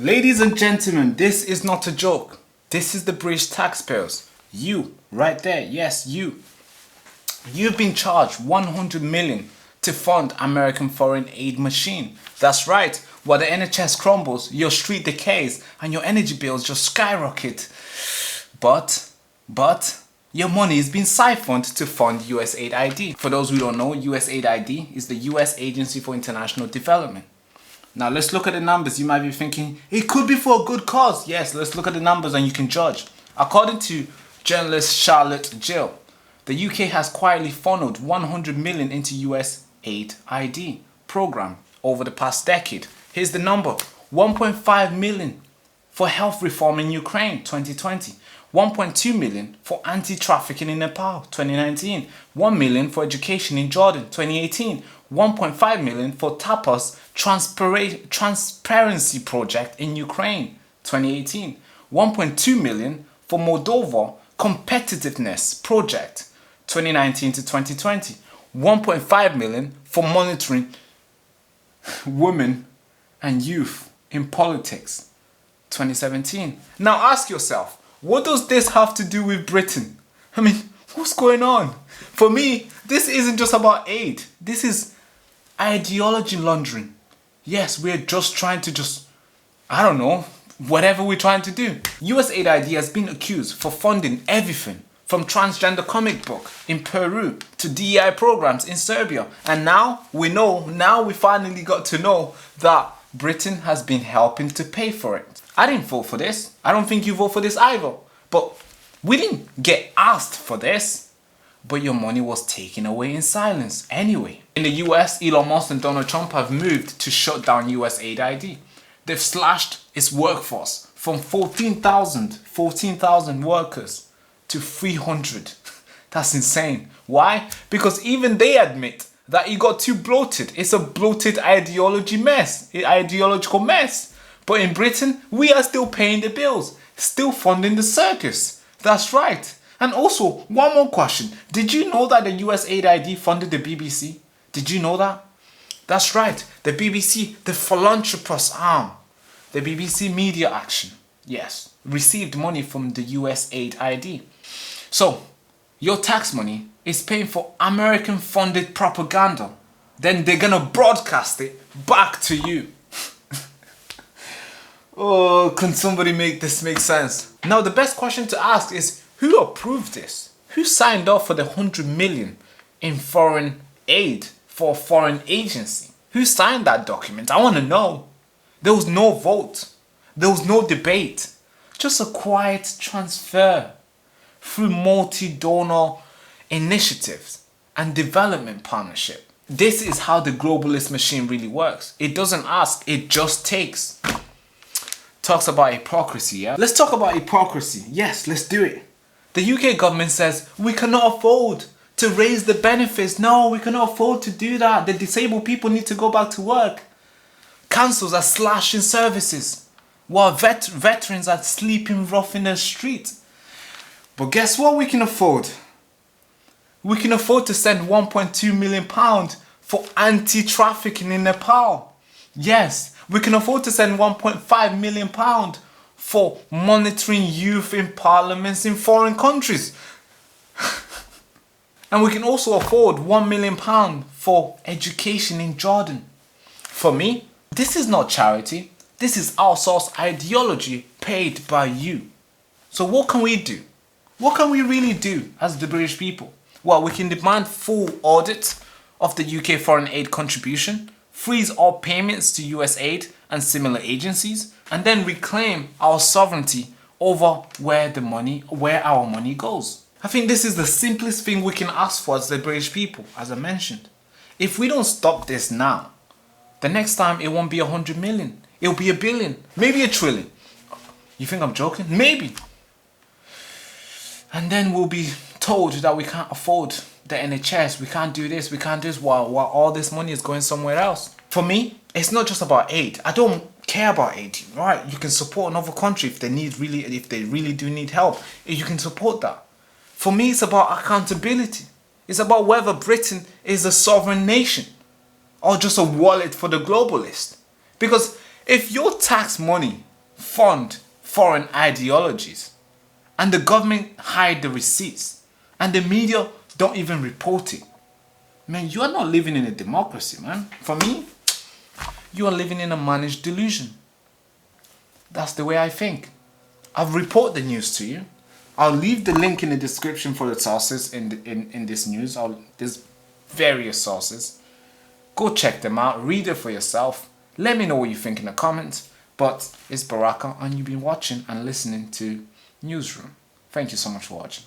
Ladies and gentlemen, this is not a joke. This is the British taxpayers. You, right there, yes, you. You've been charged 100 million to fund American foreign aid machine. That's right, while the NHS crumbles, your street decays, and your energy bills just skyrocket. But, your money is being siphoned to fund USAID. For those who don't know, USAID is the US Agency for International Development. Now let's look at the numbers. You might be thinking, it could be for a good cause. Yes, let's look at the numbers and you can judge. According to journalist Charlotte Jill, the UK has quietly funneled 100 million into USAID program over the past decade. Here's the number: 1.5 million for health reform in Ukraine 2020, 1.2 million for anti-trafficking in Nepal 2019, 1 million for education in Jordan 2018, 1.5 million for TAPA's transparency project in Ukraine 2018, 1.2 million for Moldova competitiveness project 2019 to 2020, 1.5 million for monitoring women and youth in politics 2017. Now ask yourself, what does this have to do with Britain? I mean, what's going on? For me, this isn't just about aid. This is ideology laundering. Yes, we're just trying to I don't know, whatever we're trying to do. USAID has been accused for funding everything from transgender comic book in Peru to DEI programs in Serbia. And now we finally got to know that Britain has been helping to pay for it. I didn't vote for this. I don't think you vote for this either. But we didn't get asked for this. But your money was taken away in silence anyway. In the US, Elon Musk and Donald Trump have moved to shut down USAID. They've slashed its workforce from 14,000 workers to 300. That's insane. Why? Because even they admit that it got too bloated. It's a bloated ideological mess. But in Britain, we are still paying the bills, still funding the circus. That's right. And also, one more question. Did you know that the USAID funded the BBC? Did you know that? That's right. The BBC, the philanthropist arm, the BBC Media Action, yes, received money from the USAID. So, your tax money is paying for American-funded propaganda. Then they're gonna broadcast it back to you. Oh, can somebody make this make sense? Now, the best question to ask is, who approved this? Who signed off for the 100 million in foreign aid for a foreign agency? Who signed that document? I want to know. There was no vote. There was no debate. Just a quiet transfer through multi-donor initiatives and development partnership. This is how the globalist machine really works. It doesn't ask, it just takes. Talks about hypocrisy, yeah? Let's talk about hypocrisy. Yes, let's do it. The UK government says, we cannot afford to raise the benefits. No, we cannot afford to do that. The disabled people need to go back to work. Councils are slashing services while veterans are sleeping rough in the street. But guess what we can afford? We can afford to send £1.2 million for anti-trafficking in Nepal. Yes, we can afford to send £1.5 million for monitoring youth in parliaments in foreign countries. And we can also afford £1 million for education in Jordan. For me, this is not charity. This is outsourced ideology paid by you. So what can we do? What can we really do as the British people? Well, we can demand full audit of the UK foreign aid contribution, freeze all payments to USAID and similar agencies, and then reclaim our sovereignty over where our money goes. I think this is the simplest thing we can ask for as the British people, as I mentioned. If we don't stop this now, the next time it won't be 100 million. It'll be 1 billion, maybe 1 trillion. You think I'm joking? Maybe. And then we'll be told that we can't afford the NHS, we can't do this, we can't do this while all this money is going somewhere else. For me, it's not just about aid. I don't care about aid, right? You can support another country if they really do need help. You can support that. For me, it's about accountability. It's about whether Britain is a sovereign nation or just a wallet for the globalist. Because if your tax money fund foreign ideologies. And the government hide the receipts. And the media don't even report it. Man, you are not living in a democracy, man. For me, you are living in a managed delusion. That's the way I think. I'll report the news to you. I'll leave the link in the description for the sources in this news. There's various sources. Go check them out. Read it for yourself. Let me know what you think in the comments. But it's Baraka, and you've been watching and listening to Newsroom. Thank you so much for watching.